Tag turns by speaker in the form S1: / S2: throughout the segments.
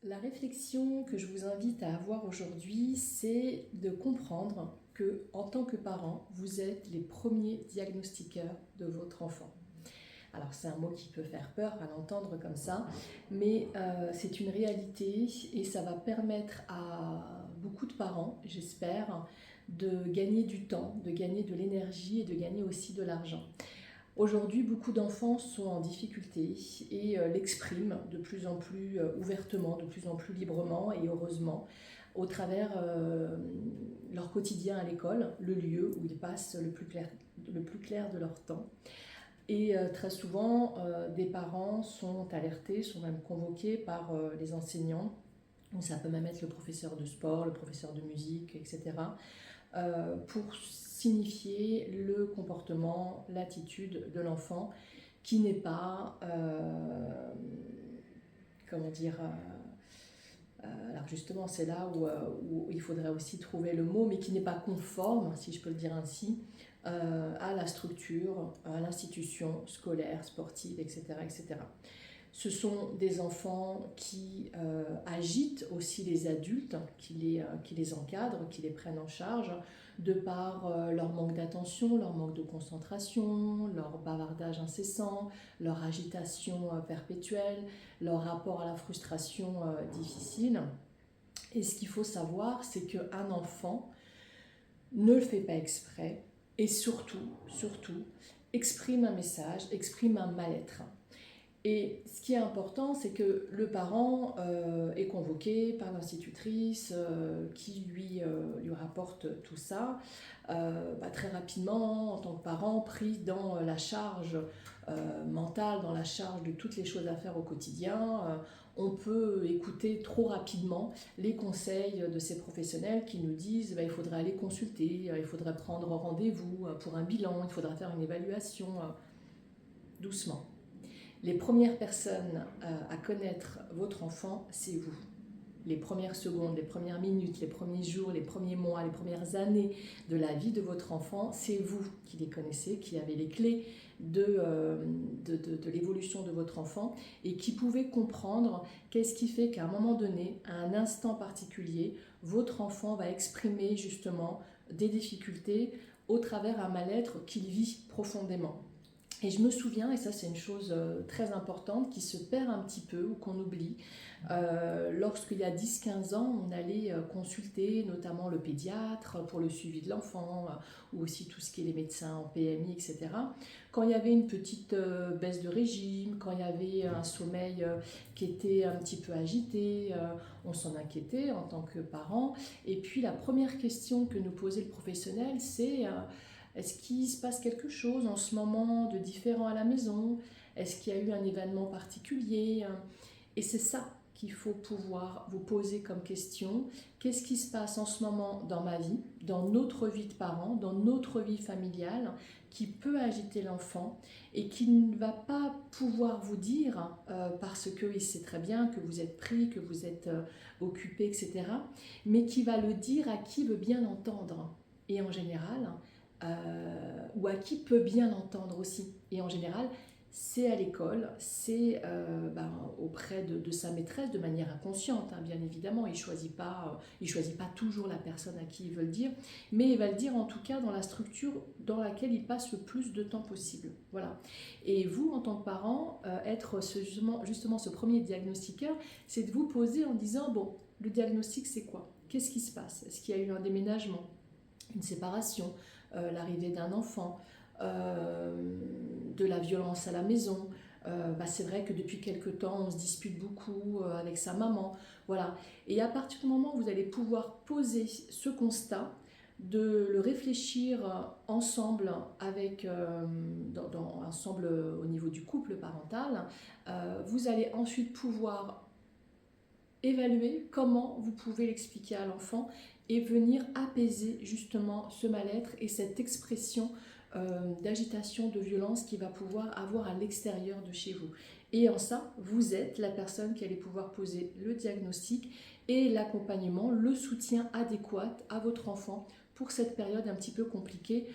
S1: La réflexion que je vous invite à avoir aujourd'hui, c'est de comprendre que, en tant que parent, vous êtes les premiers diagnostiqueurs de votre enfant. Alors c'est un mot qui peut faire peur à l'entendre comme ça, mais c'est une réalité et ça va permettre à beaucoup de parents, j'espère, de gagner du temps, de gagner de l'énergie et de gagner aussi de l'argent. Aujourd'hui, beaucoup d'enfants sont en difficulté et l'expriment de plus en plus ouvertement, de plus en plus librement et heureusement au travers leur quotidien à l'école, le lieu où ils passent le plus clair de leur temps. Et très souvent, des parents sont alertés, sont même convoqués par les enseignants, ou ça peut même être le professeur de sport, le professeur de musique, etc., pour signifier le comportement, l'attitude de l'enfant qui n'est pas, comment dire, alors justement c'est là où il faudrait aussi trouver le mot, mais qui n'est pas conforme, si je peux le dire ainsi, à la structure, à l'institution scolaire, sportive, etc., etc. Ce sont des enfants qui agitent aussi les adultes, qui les encadrent, qui les prennent en charge, de par leur manque d'attention, leur manque de concentration, leur bavardage incessant, leur agitation perpétuelle, leur rapport à la frustration difficile. Et ce qu'il faut savoir, c'est qu'un enfant ne le fait pas exprès et surtout, exprime un message, exprime un mal-être. Et ce qui est important, c'est que le parent est convoqué par l'institutrice qui lui rapporte tout ça. Très rapidement, en tant que parent, pris dans la charge mentale, dans la charge de toutes les choses à faire au quotidien, on peut écouter trop rapidement les conseils de ces professionnels qui nous disent il faudrait aller consulter, il faudrait prendre rendez-vous pour un bilan, il faudra faire une évaluation doucement. Les premières personnes à connaître votre enfant, c'est vous. Les premières secondes, les premières minutes, les premiers jours, les premiers mois, les premières années de la vie de votre enfant, c'est vous qui les connaissez, qui avez les clés de l'évolution de votre enfant et qui pouvez comprendre qu'est-ce qui fait qu'à un moment donné, à un instant particulier, votre enfant va exprimer justement des difficultés au travers un mal-être qu'il vit profondément. Et je me souviens, et ça c'est une chose très importante qui se perd un petit peu ou qu'on oublie, lorsqu'il y a 10-15 ans, on allait consulter notamment le pédiatre pour le suivi de l'enfant, ou aussi tout ce qui est les médecins en PMI, etc. Quand il y avait une petite baisse de régime, quand il y avait un sommeil qui était un petit peu agité, on s'en inquiétait en tant que parent. Et puis la première question que nous posait le professionnel, c'est est-ce qu'il se passe quelque chose en ce moment de différent à la maison? Est-ce qu'il y a eu un événement particulier? Et c'est ça qu'il faut pouvoir vous poser comme question. Qu'est-ce qui se passe en ce moment dans ma vie, dans notre vie de parents, dans notre vie familiale, qui peut agiter l'enfant et qui ne va pas pouvoir vous dire, parce qu'il sait très bien que vous êtes pris, que vous êtes occupé, etc., mais qui va le dire à qui veut bien l'entendre. Et en général, ou à qui peut bien l'entendre aussi. Et en général, c'est à l'école, c'est auprès de sa maîtresse de manière inconsciente, hein, bien évidemment. Il choisit pas toujours la personne à qui il veut le dire, mais il va le dire en tout cas dans la structure dans laquelle il passe le plus de temps possible. Voilà. Et vous, en tant que parent, être justement ce premier diagnostiqueur, c'est de vous poser en disant, bon, le diagnostic c'est quoi? Qu'est-ce qui se passe? Est-ce qu'il y a eu un déménagement, une séparation, l'arrivée d'un enfant, de la violence à la maison. C'est vrai que depuis quelque temps, on se dispute beaucoup avec sa maman. Voilà. Et à partir du moment où vous allez pouvoir poser ce constat, de le réfléchir ensemble ensemble au niveau du couple parental, vous allez ensuite pouvoir évaluer comment vous pouvez l'expliquer à l'enfant et venir apaiser justement ce mal-être et cette expression d'agitation, de violence qu'il va pouvoir avoir à l'extérieur de chez vous. Et en ça, vous êtes la personne qui allait pouvoir poser le diagnostic et l'accompagnement, le soutien adéquat à votre enfant pour cette période un petit peu compliquée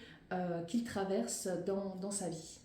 S1: qu'il traverse dans sa vie.